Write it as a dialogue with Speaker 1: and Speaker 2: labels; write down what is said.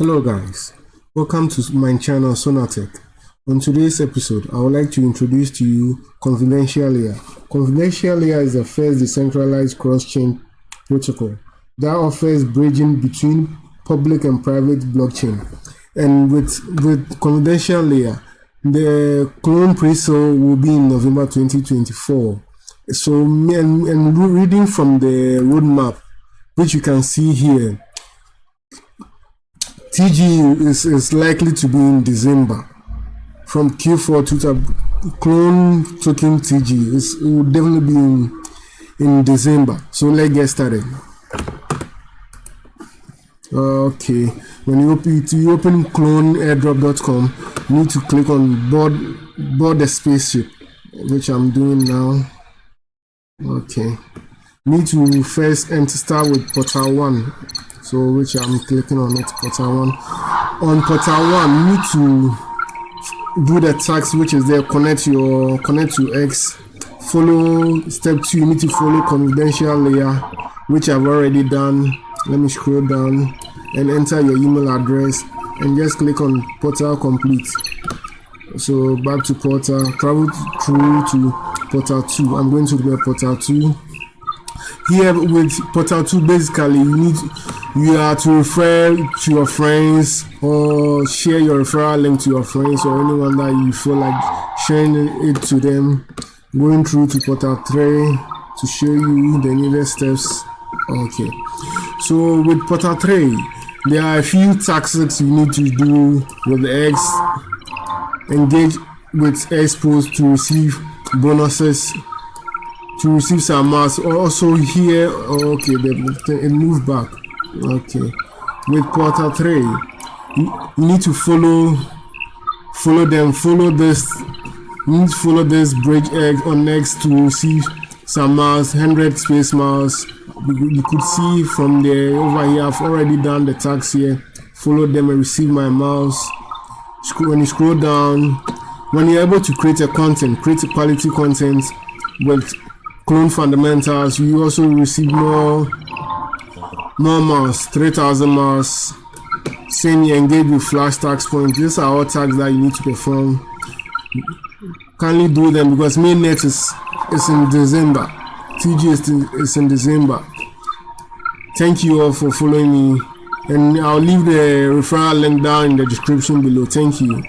Speaker 1: Hello guys, welcome to my channel Sonatech. On today's episode, I would like to introduce to you confidential layer. Confidential layer is the first decentralized cross-chain protocol that offers bridging between public and private blockchain. And with confidential layer, the clone pre-sale will be in November 2024. So, and reading from the roadmap, which you can see here, TGE is likely to be in December. From Q4 to clone token TGE it will definitely be in December. So let's get started. Okay, when you open clone airdrop.com, you need to click on board the spaceship, which I'm doing now. Okay, you need to first start with portal 1. So which I'm clicking on it, portal 1. On portal 1, you need to do the task which is there, connect to X. Follow step 2, you need to follow confidential layer, which I've already done. Let me scroll down and enter your email address and just click on portal complete. So back to portal, travel through to portal 2. I'm going to the portal 2. Here with portal 2, basically you are to refer to your friends or share your referral link to your friends or anyone that you feel like sharing it to them. Going through to portal 3 to show you the needed steps. Okay, so with portal 3, there are a few tasks you need to do with X. Engage with X post to receive bonuses, to receive some mass. Also here, okay, it moved back. Okay, with portal 3, you need to follow this. You need to follow this bridge X on X to receive some mass, 100 space mass. You could see from there over here, I've already done the tags here. Follow them and receive my mouse. When you scroll down, when you're able to create a quality content with clone fundamentals, you also receive more mass, 3000 mass. Saying you engage with flash tags points. These are all tags that you need to perform. Kindly do them because mainnet is in December. TG is in December. Thank you all for following me, and I'll leave the referral link down in the description below. Thank you.